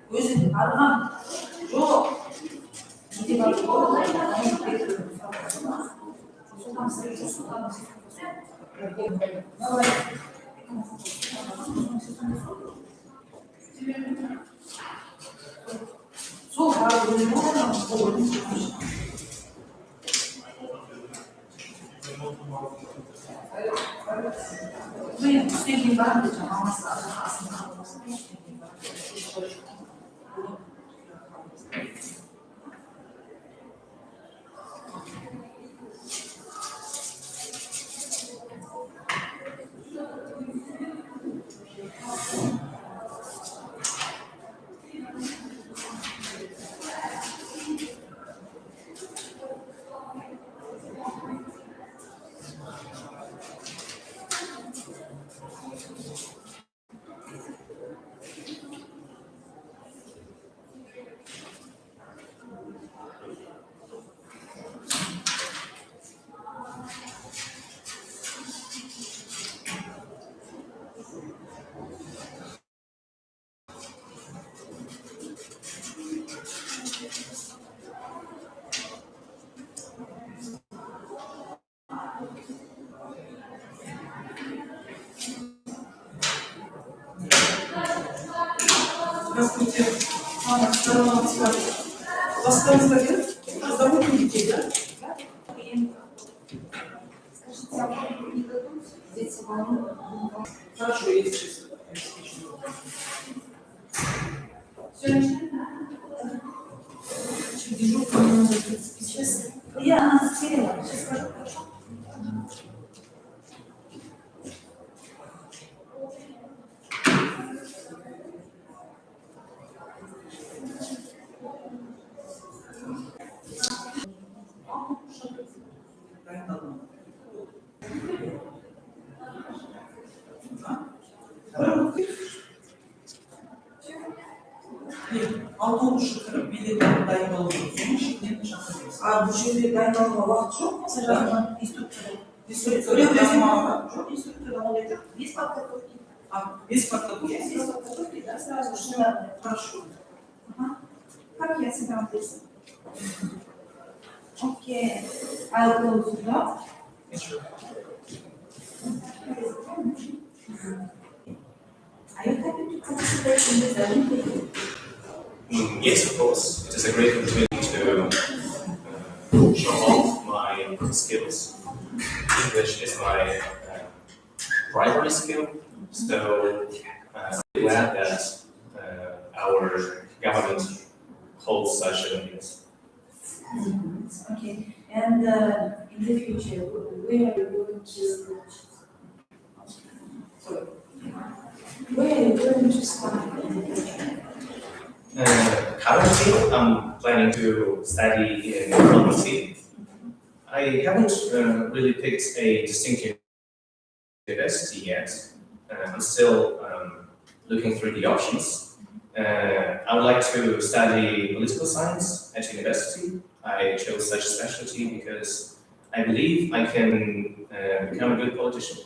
өзі арған жоқ. Неге барып сол мен үстелге барып мамасы Здравствуйте. Вас там зовут? Зовут детей, да? Скажите, а вам не дадут дети вам? Хорошо, есть чисто. Все, начинаем? Дежурка мне надо сейчас. Я стерила. Сейчас скажу, хорошо? Автобусшылар билеттен дайындалып соның ішінен шақырыңыз. Бұл жерде дайындалуға уақыт жоқ, мысалы жағынан инструкторда жоқ, инструкторда ондай жоқ. Без подготовки. Без подготовки? Без подготовки, да, сразу же. Хорошо. Как я себя написала? Окей. I'll go to that. Are you happy to participate in this event? Yes, of course. It is a great opportunity to show off my skills. English is my primary skill, so I'm glad that our government holds such events. Okay, and in the future, where are you going to? Sorry. Where are you going to study in the future? Currently, I'm planning to study in pharmacy. I haven't really picked a distinct university yet. I'm still looking through the options. I would like to study political science at university. I chose such a specialty because I believe I can become a good politician.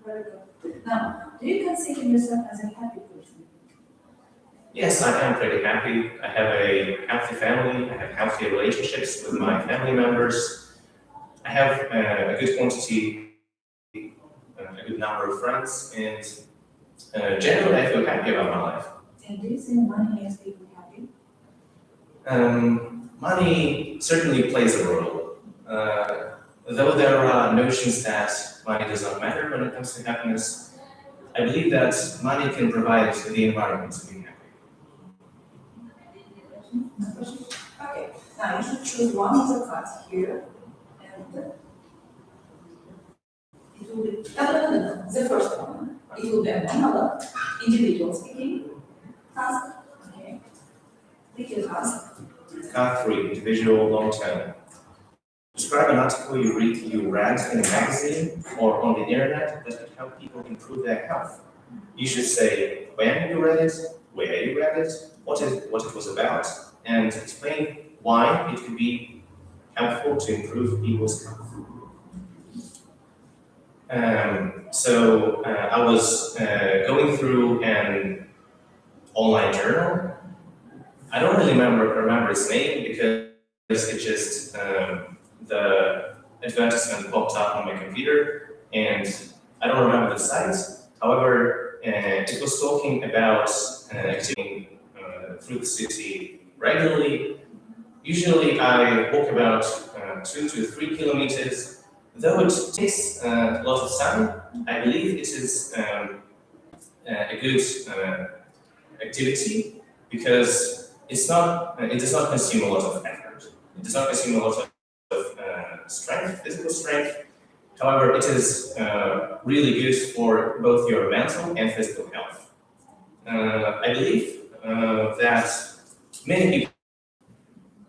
Very good. Now, do you consider yourself as a happy person? Yes, I am pretty happy. I have a healthy family. I have healthy relationships with my family members. I have a good quantity, a good number of friends, and generally I feel happy about my life. And do you think money makes people happy? Money certainly plays a role. Though there are notions that money does not matter when it comes to happiness, I believe that money can provide the environment to be happy. Okay, now you should choose one of the cards here, and it will be, no, the first one, it will be another individual speaking task, okay, pick your task. Card 3, individual long term. Describe an article you read in a magazine or on the internet that could help people improve their health. You should say when you read it, where you read it, what it was about, and explain why it could be helpful to improve people's health. So I was going through an online journal. I don't really remember its name because it just the advertisement popped up on my computer, and I don't remember the site. However, it was talking about activity through the city regularly. Usually, I walk about 2 to 3 kilometers. Though it takes a lot of time, I believe it is a good activity because it does not consume a lot of effort. It does not consume a lot of strength, physical strength. However, it is really good for both your mental and physical health. I believe that many people.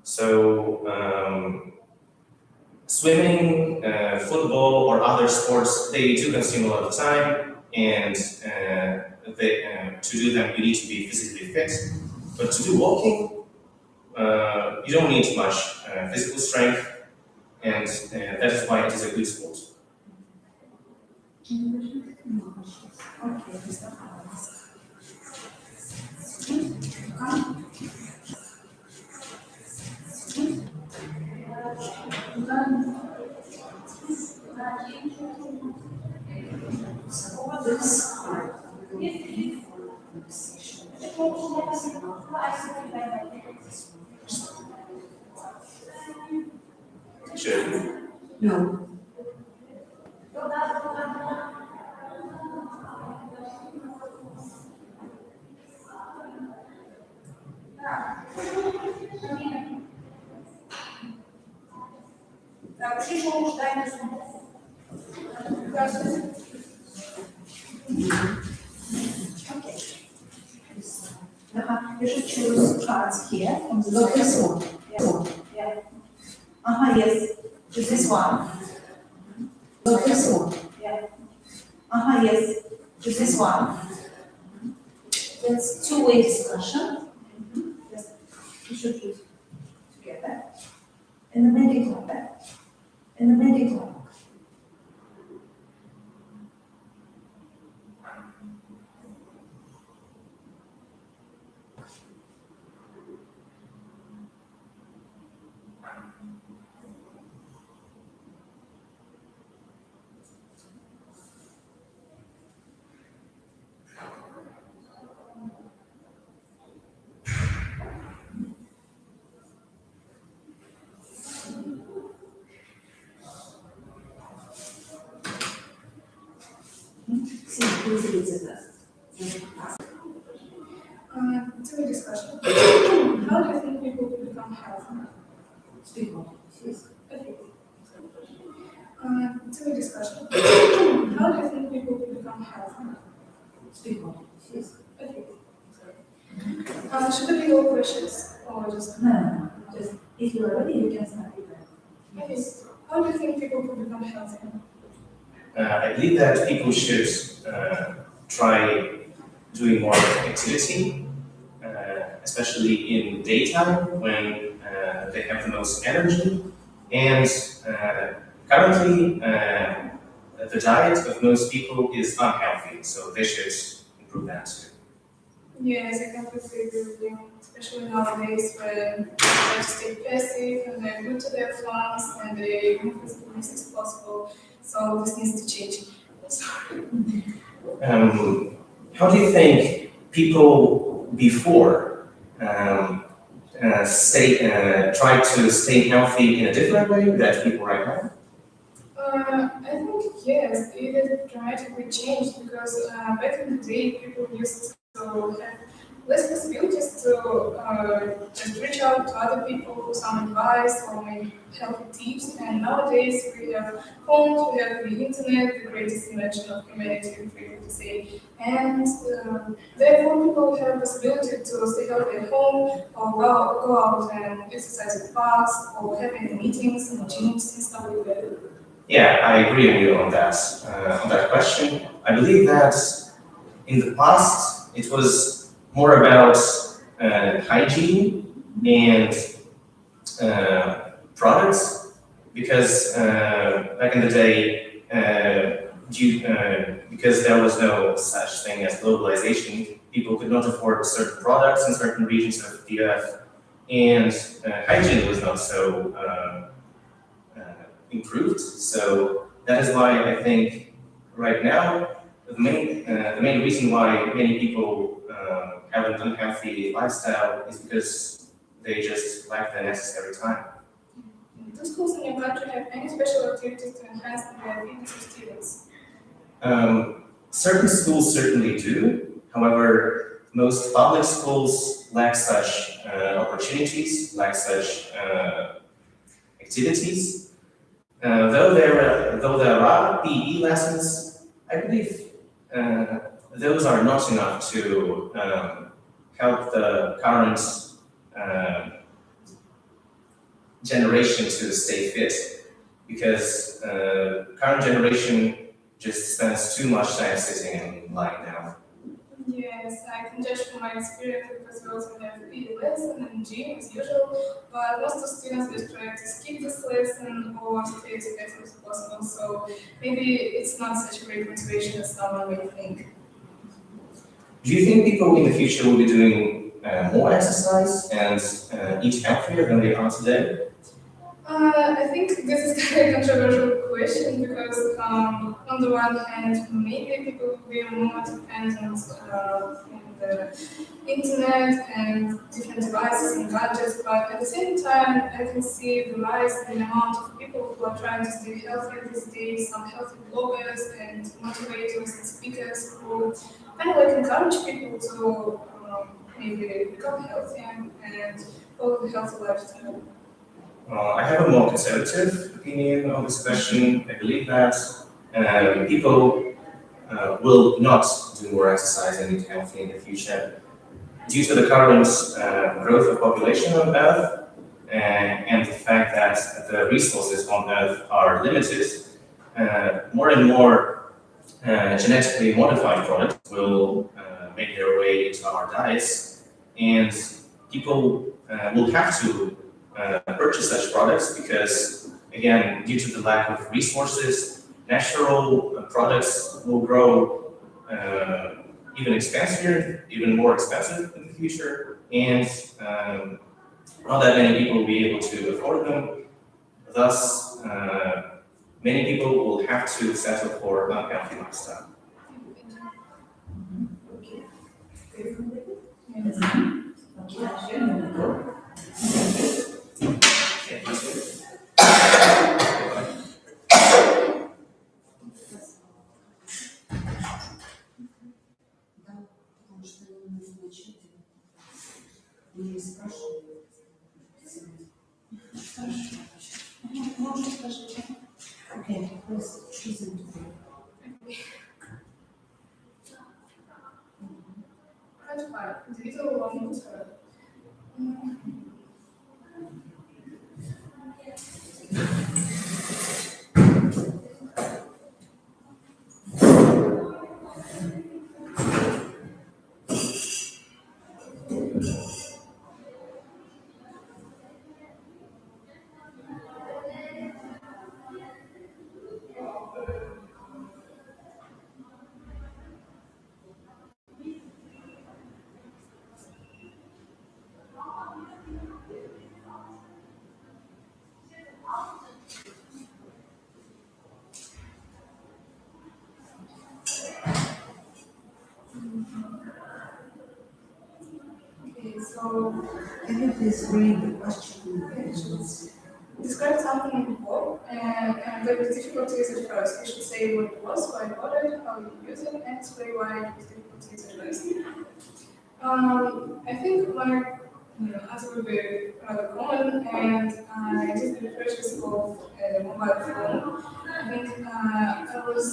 So swimming, football, or other sports, they do consume a lot of time, and to do them, you need to be physically fit. But to do walking, you don't need much physical strength, and that is why it is a good sport. Sure. No. You should choose cards here from the this one. Yeah. Yes. Choose this one. This one. Yeah. Yes. Choose this one. That's two-way discussion. Yes. You should choose together. And the middle one. And the middle one. It's a good discussion. How do you think people will become healthy? Speak more. Yes. Okay. It's a good discussion. How do you think people will become healthy? Speak more. Yes. Okay. Should there be all questions or just? No. Just if you are ready, you can start with that. Okay. How do you think people will become healthy? I believe that people should try doing more activity, especially in daytime when they have the most energy. And currently, the diet of most people is unhealthy, so they should improve that too. Yes, I completely agree with you, especially nowadays when they try to stay passive and they're good to their farms and they move as fast as possible. So this needs to change. How do you think people before try to stay healthy in a different way than people right now? I think yes, they did dramatically change because back in the day people used to have less possibilities to just reach out to other people for some advice or maybe healthy tips. And nowadays we have phones, we have the internet, the greatest invention of humanity, if we could say. And therefore people have the possibility to stay healthy at home or go out and exercise in parks or have any meetings in gyms and stuff like that. Yeah, I agree with you on that question. I believe that in the past it was more about hygiene and products, because back in the day because there was no such thing as globalization, people could not afford certain products in certain regions of the earth, and hygiene was not so improved. So that is why I think right now the main reason why many people have an unhealthy lifestyle is because they just lack the necessary time. Do schools in your country have any special activities to enhance the fitness of students? Certain schools certainly do. However, most public schools lack such opportunities, lack such activities. Though there are PE lessons, I believe those are not enough to help the current generation to stay fit, because current generation just spends too much time sitting and lying down. Yes, I can judge from my experience because we also have PE lesson and gym as usual, but most of students just try to skip this lesson or stay as flexible as possible, so maybe it's not such a great motivation as someone may think. Do you think people in the future will be doing more exercise and eat healthier than they are today? I think this is a controversial question because, on the one hand, maybe people will be more dependent on the internet and different devices and gadgets, but at the same time, I can see the rise in the amount of people who are trying to stay healthy these days, some healthy bloggers and motivators and speakers who kind of like encourage people to maybe become healthier and follow the healthy lifestyle. I have a more conservative opinion on this question. I believe that people will not do more exercise and eat healthy in the future due to the current growth of population on Earth and the fact that the resources on Earth are limited. More and more genetically modified products will make their way into our diets, and people will have to purchase such products because, again, due to the lack of resources, natural products will grow even more expensive in the future, and not that many people will be able to afford them. Thus, many people will have to settle for an unhealthy lifestyle. Okay, please, present. Individual long term. Okay, so Can you please read the question? describe something in the book and there was difficulties at first. You should say what it was, why you bought it, how you use it, and explain why it was difficulties at first. I think my answer would be rather common, and I did the purchase of a mobile phone. I think I was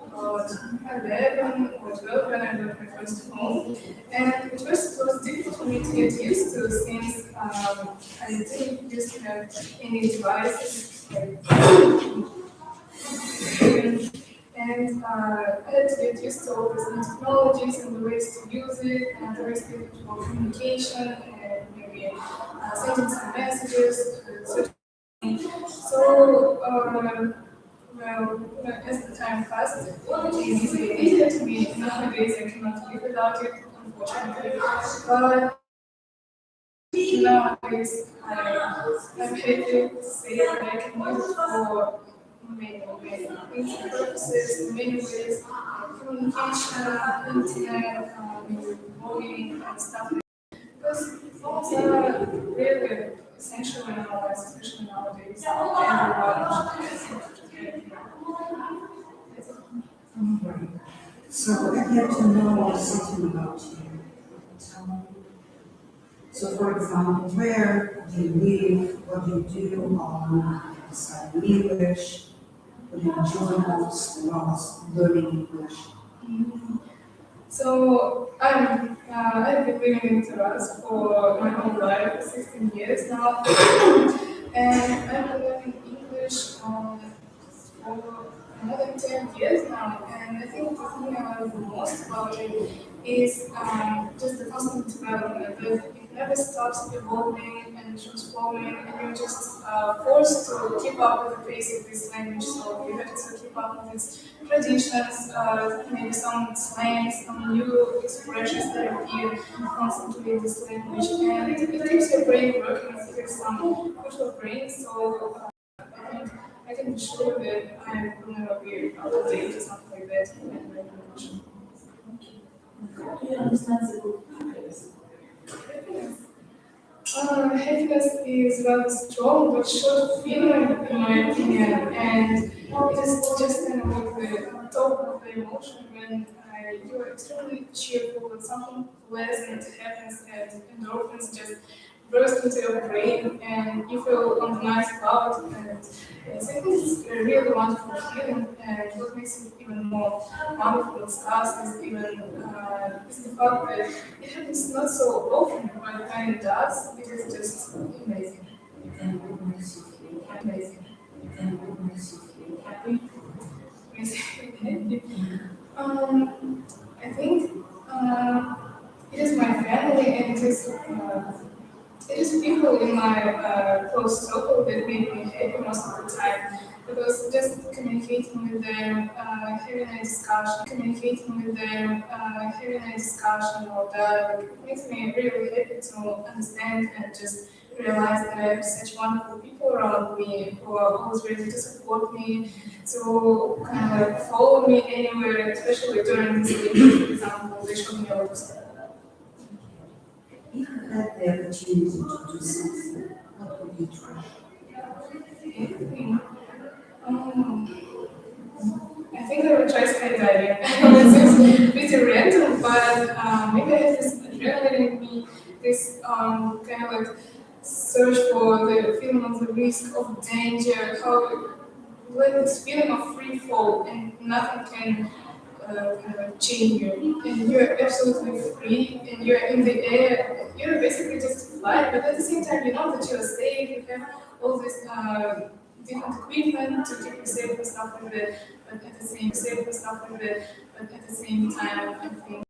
about 11 or 12 when I got my first phone, and at first it was difficult for me to get used to since I didn't used to have any devices like and I had to get used to all these new technologies and the ways to use it and the ways to use it for communication and maybe sending some messages. So, well, as the time I'm fast. Language is easier to me nowadays. I cannot live without it, unfortunately. But nowadays, I'm happy to say that I can use it for many purposes, many ways, communication, internet, voting, and stuff. Because phones are really essential in our lives, especially nowadays. So I'd like to know something about you. So for example, where do you live, what do you do on studying English, what do you enjoy most while learning English? So I've been living in Taras for my whole life, 16 years now, and I've been learning English for more than 10 years now. And I think the thing I love the most about it is just the constant development. That it never stops evolving and transforming, and you're just forced to keep up with the pace of this language. So you have to keep up with its traditions, maybe some slang, some new expressions that appear constantly in this language, and it keeps your brain working. It keeps some cultural brain. So I can be sure that I will never be out of date or something like that in my language. Do you understand the good happiness? Happiness is rather strong but short feeling, in my opinion, and it is just kind of like the top of the emotion when you are extremely cheerful and something pleasant happens and endorphins just burst into your brain and you feel on the nice cloud. And yes, I think it's a really wonderful feeling, and what makes it even more wonderful and scarce is even is the fact that it happens not so often, but when it does, it is just amazing. And what makes you feel happy? Amazing. And what makes you feel happy? Amazing. I think it is my family and it is people in my close circle that make me happy most of the time. Because just communicating with them, having a discussion or dialogue, it makes me really happy to understand and just realize that I have such wonderful people around me who are always ready to support me, to kind of follow me anywhere, especially during this week, for example, they showed me a lot of stuff. If you had the opportunity to do something, what would you try? I think I would try skydiving. It seems pretty random, but maybe I have this adrenaline in me, this kind of like search for the feeling of the risk, of danger, how like this feeling of free fall and nothing can kind of change you. And you're absolutely free and you're in the air. You're basically just flying, but at the same time, you know that you're safe. You have all this different equipment to keep you safe and stuff like that. But at the same time, I think.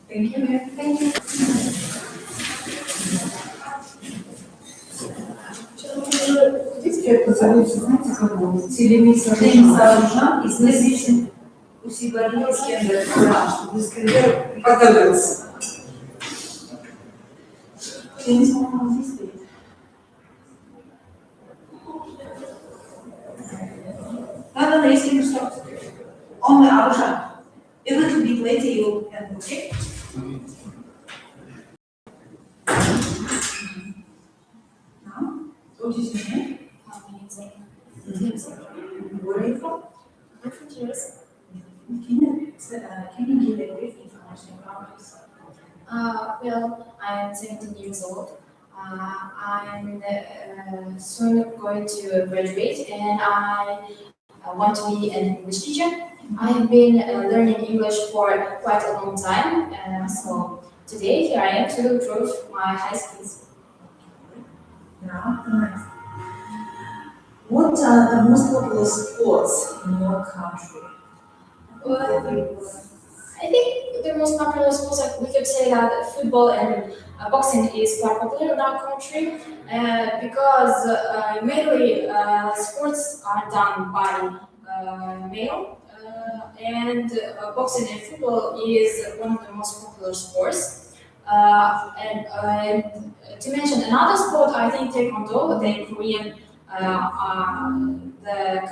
Thank you. Thank you. Это зовут, знаете, кого? Тили сооружен из различных усилий скендер, чтобы скендер подавился. Я не знаю, как здесь стоит. Надо если что. Он Агылшын. A little bit later you can, okay? Now, what is your name? Where are you from? I'm from Tunis. Can you give a brief information about yourself? Well, I'm 17 years old. I'm soon going to graduate and I want to be an English teacher. I have been learning English for quite a long time, so today here I am to improve my high skills. Yeah, nice. What are the most popular sports in your country? Well, I think the the most popular sports, like we could say that football and boxing is quite popular in our country because mainly sports are done by male, and boxing and football is one of the most popular sports. And to mention another sport, I think Taekwondo, the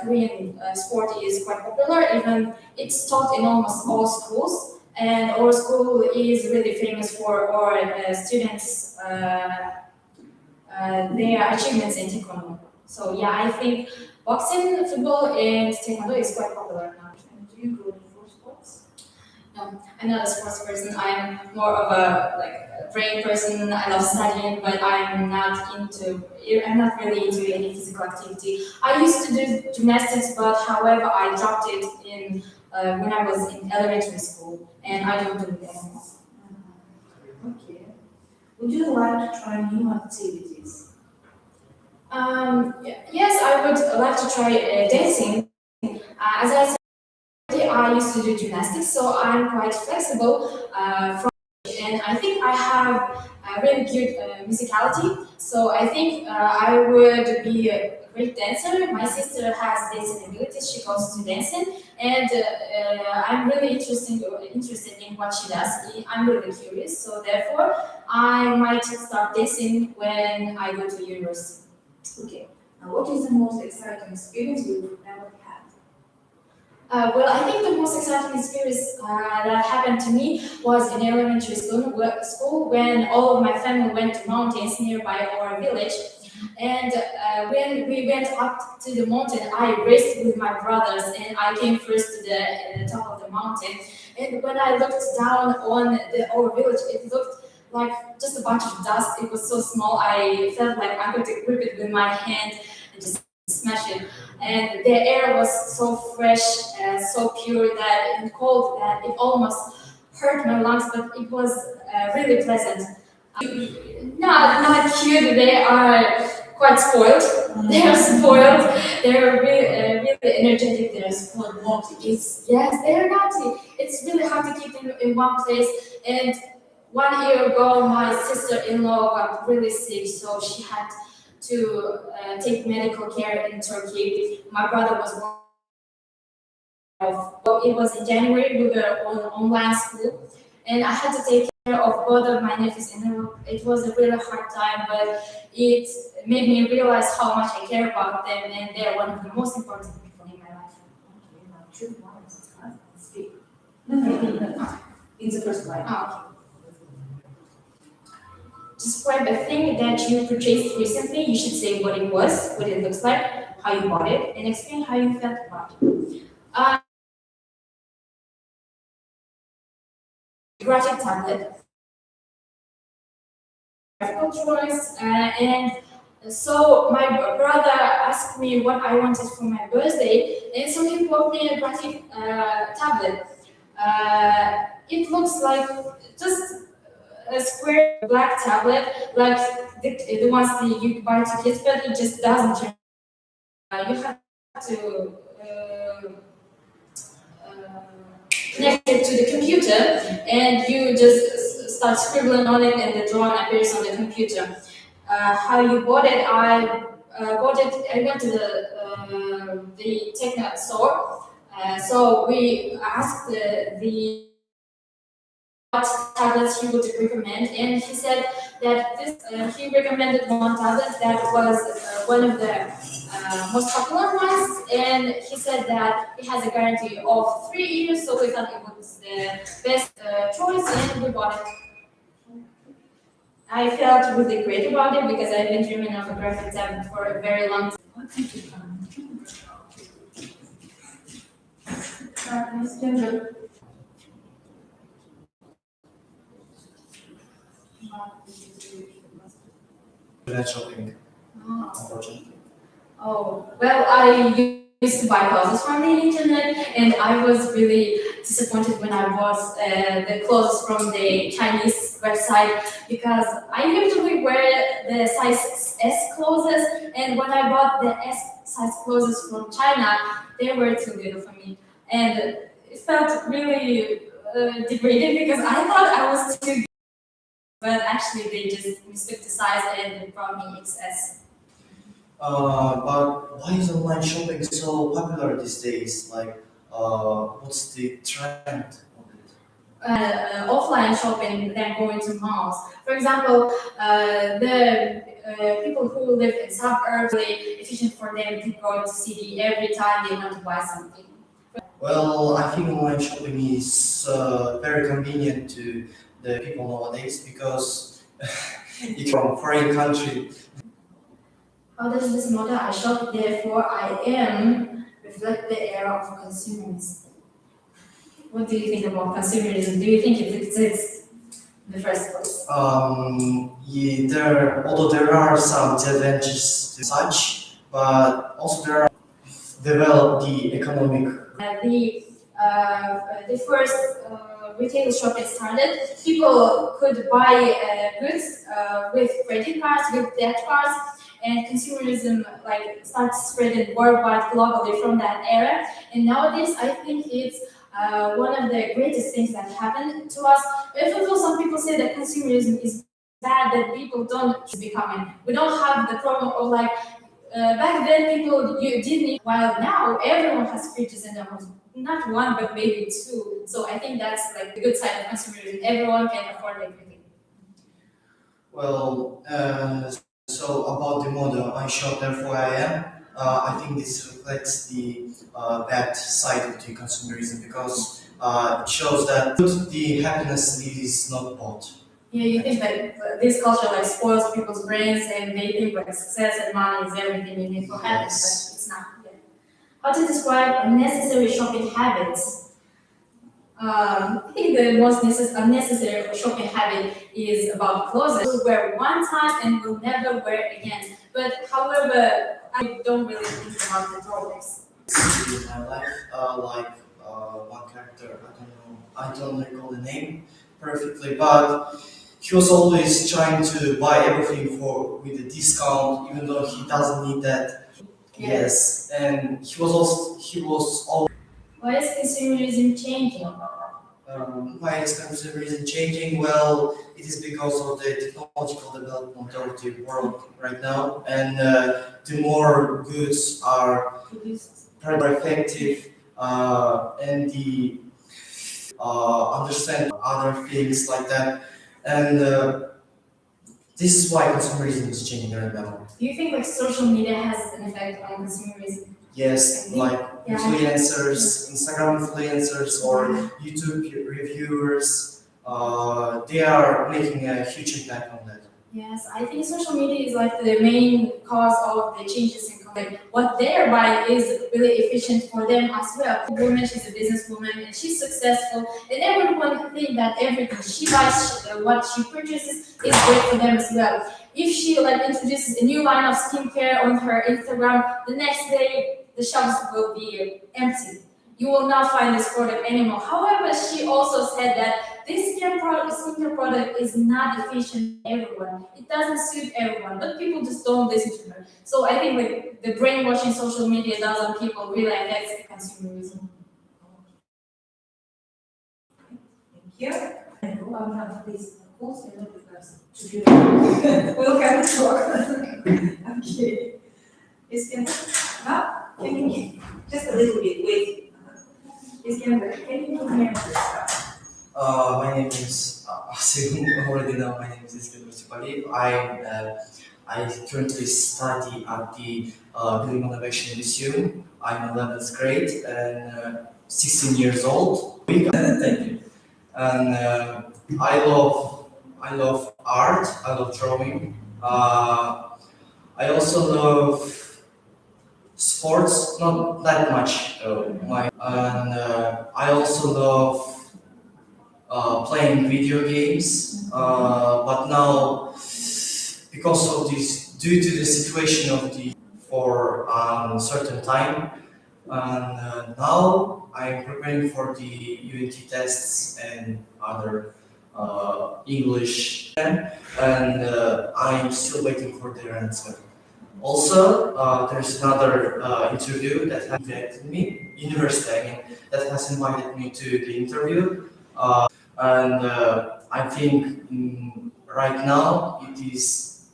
Korean sport is quite popular. Even it's taught in almost all schools, and our school is really famous for our students' their achievements in Taekwondo. So yeah, I think boxing, football, and Taekwondo is quite popular now. And do you go for sports? No, I'm not a sports person. I'm more of a brain person. I love studying, but I'm not really into any physical activity. I used to do gymnastics, but however, I dropped it in when I was in elementary school, and I don't do it anymore. Okay. Would you like to try new activities? Yes, I would like to try dancing. As I said, I used to do gymnastics, so I'm quite flexible. And I think I have a really good musicality. So I think I would be a great dancer. My sister has dancing abilities; she goes to dancing, and I'm really interested in what she does. I'm really curious, so therefore I might start dancing when I go to university. Okay. Now, what is the most exciting experience you've ever had? Well, I think the most exciting experience that happened to me was in elementary school when all of my family went to mountains nearby our village. And when we went up to the mountain, I raced with my brothers and I came first to the top of the mountain. And when I looked down on our village, it looked like just a bunch of dust. It was so small, I felt like I could grip it with my hand and just smash it. And the air was so fresh, so pure that and cold that it almost hurt my lungs, but it was really pleasant. Not cute. They are quite spoiled. They are spoiled. They are really energetic. They are spoiled naughty. Yes, they are naughty. It's really hard to keep them in one place. And 1 year ago, my sister-in-law got really sick, so she had to take medical care in Turkey. My brother was born. It was in January. We were on online school, and I had to take care of both of my nephews, and it was a really hard time. But it made me realize how much I care about them, and they're one of the most important people in my life. Okay, now choose one. Speak. It's the first line. Okay. Describe a thing that you purchased recently. You should say what it was, what it looks like, how you bought it, and explain how you felt about it. Graphic tablet, graphical drawings, and so my brother asked me what I wanted for my birthday, and so he bought me a graphic tablet. It looks like just a square black tablet, like the ones that you buy to kids, but it just doesn't turn. You have to connect it to the computer, and you just start scribbling on it, and the drawing appears on the computer. How you bought it? I bought it. I went to the techno store. So we asked the what tablets he would recommend, and he said that he recommended one tablet that was one of the most popular ones, and he said that it has a guarantee of 3 years, so we thought it was the best choice, and we bought it. I felt really great about it because I've been dreaming of a graphic tablet for a very long time. That shopping, Oh. unfortunately. Oh, well, I used to buy clothes from the internet, and I was really disappointed when I bought the clothes from the Chinese website because I usually wear the size S clothes, and when I bought the S size clothes from China, they were too little for me, and it felt really degraded because I thought I was too good, but actually they just mistook the size and it brought me XS. But why is online shopping so popular these days? Like, what's the trend of it? Offline shopping than going to malls. For example, the people who live in suburbs, really efficient for them to go to city every time they want to buy something. Well, I think online shopping is very convenient to the people nowadays because you from foreign country. How does this model I shop, therefore I am, reflect the era of consumerism? What do you think about consumerism? Do you think it exists in the first place? Although there are some disadvantages to such, but also there are develop the economic. The first retail shopping started, people could buy goods with credit cards, with debt cards, and consumerism like starts spreading worldwide, globally from that era. And nowadays, I think it's one of the greatest things that happened to us. Even though some people say that consumerism is bad, that people don't become. We don't have the problem of like back then people you didn't. While now everyone has fridges in their homes. Not one, but maybe two. So I think that's like the good side of consumerism. Everyone can afford everything. Well, so about the model I shop, therefore I am. I think this reflects the bad side of the consumerism because it shows that the happiness is not bought. Yeah, you think that this culture like spoils people's brains and they think like success and money is everything you need for happiness, but it's not. Yeah. How to describe unnecessary shopping habits? I think the most unnecessary shopping habit is about clothes. We'll wear one time and we'll never wear again. But however, I don't really think about the drawbacks. In my life, one character, I don't recall the name perfectly, but he was always trying to buy everything with a discount, even though he doesn't need that. Yes, and he was always. Why is consumerism changing? Why is consumerism changing? Well, it is because of the technological development of the world right now, and the more goods are more effective, and the understand other things like that, and this is why consumerism is changing right now. Do you think like social media has an effect on consumerism? Yes, like influencers, Instagram influencers, or YouTube reviewers, they are making a huge impact on that. Yes, I think social media is like the main cause of the changes in like what they're buying is really efficient for them as well. The woman, she's a businesswoman and she's successful, and everyone think that everything she buys, what she purchases, is great for them as well. If she like introduces a new line of skincare on her Instagram, the next day the shelves will be empty. You will not find this product anymore. However, she also said that this skincare product is not efficient for everyone. It doesn't suit everyone, but people just don't listen to her. So I think like the brainwashing social media does on people really affects the consumerism. Thank you. And I will have this post and not because we'll have a talk. Okay. Now, can you just a little bit wait. Can you give me a My name is, as you already know, my name is Agılşın. I currently study at the Building Innovation Museum. I'm 11th grade and 16 years old. Thank you. And I love art. I love drawing. I also love sports, not that much. I also love playing video games, but now because of this, due to the situation of the for certain time, and now I'm preparing for the UNT tests and other English, and I'm still waiting for their answer. Also, there's another interview that has invited me, university, I mean, that has invited me to the interview. And I think right now it is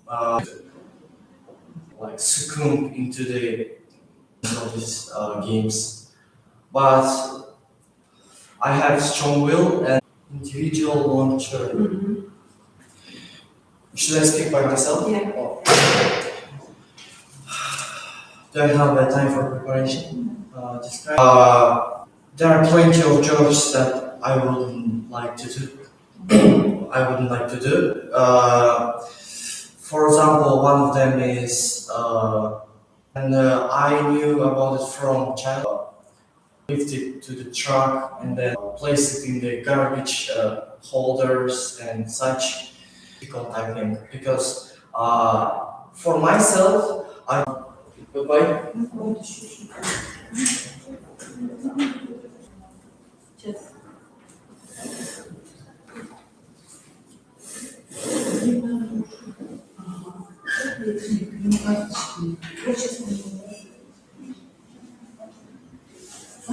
like succumb into the of these games. But I have strong will and individual launcher. Should I speak by myself? Yeah. Or do I have time for preparation? Describe. There are plenty of jobs that I wouldn't like to do. I wouldn't like to do. For example, one of them is, and I knew about it from childhood. Lift it to the truck and then place it in the garbage holders and such. Difficult, I think, because for myself, I. Goodbye. Just.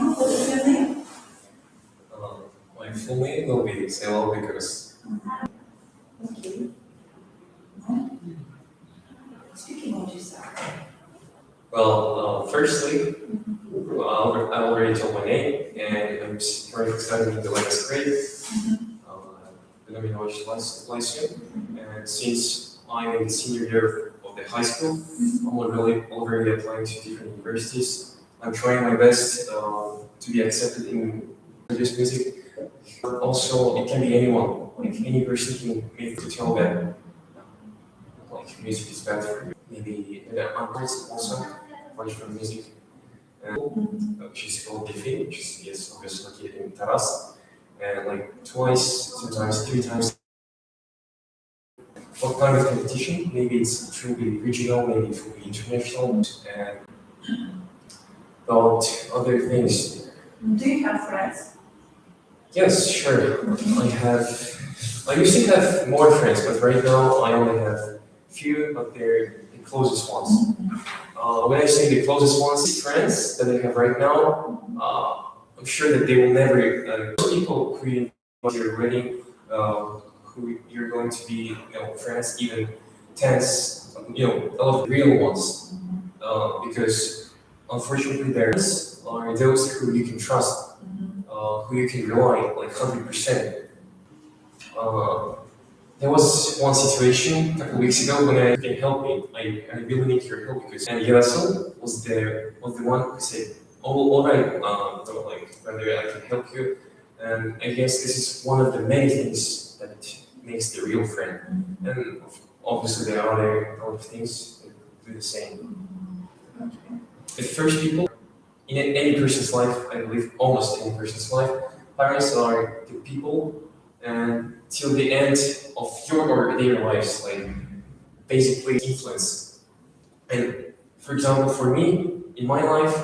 What's your name? My full name will be Selo because Okay. Speaking of yourself. firstly, I already told my name and I'm currently studying in the latest grade. Let me know which lyceum. And since I'm in the senior year of the high school, I'm already applying to different universities. I'm trying my best to be accepted in this music. Also, it can be anyone, like any person can make to tell that like music is bad for you. Maybe I'm also apart from music, which is called Defi, which is yes, obviously located in Taras, and like twice, sometimes three times. What kind of competition? Maybe it will be regional, maybe it will be international, and about other things. Do you have friends? Yes, sure. I used to have more friends, but right now I only have few, but they're the closest ones. When I say the closest ones, friends that I have right now, I'm sure that they will never, those people who you invite to your wedding, who you're going to be, friends, even tens, a lot of real ones, because unfortunately there's are those who you can trust, who you can rely on, like 100%. There was one situation a couple weeks ago when I can help me. I really need your help because and Yasu was the one who said, all right, like whether I can help you. And I guess this is one of the many things that makes the real friend. And obviously there are other things that do the same. The first people in any person's life, I believe almost any person's life, parents are the people and till the end of your or their lives, like basically influence. And for example, for me, in my life,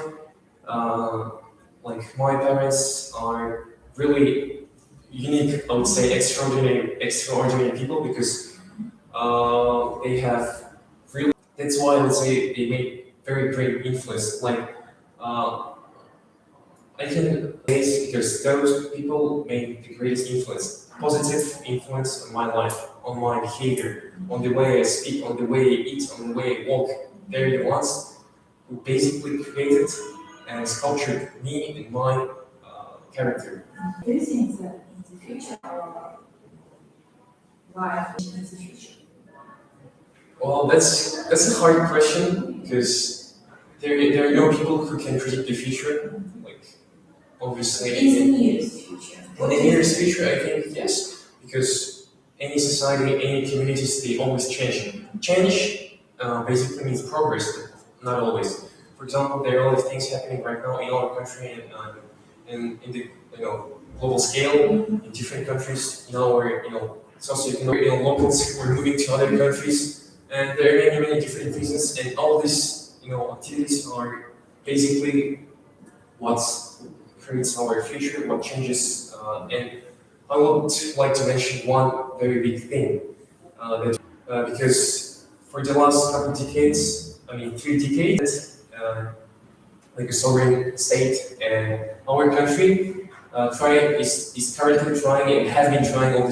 like my parents are really unique, I would say extraordinary people because they have really, that's why I would say they make very great influence. Like, I can base because those people made the greatest influence, positive influence on my life, on my behavior, on the way I speak, on the way I eat, on the way I walk. They're the ones who basically created and sculptured me and my character. Do you think that in the future our life in the future? Well, that's a hard question because there are no people who can predict the future. Like obviously, In the nearest future. in the nearest future, I think yes, because any society, any communities, they always change. Change basically means progress, but not always. For example, there are a lot of things happening right now in our country and in the global scale in different countries. In our socioeconomic locals who are moving to other countries, and there are many different reasons, and all these activities are basically what creates our future, what changes, and I would like to mention one very big thing because for the last couple decades, I mean 3 decades, like a sovereign state and our country is currently trying and have been trying all this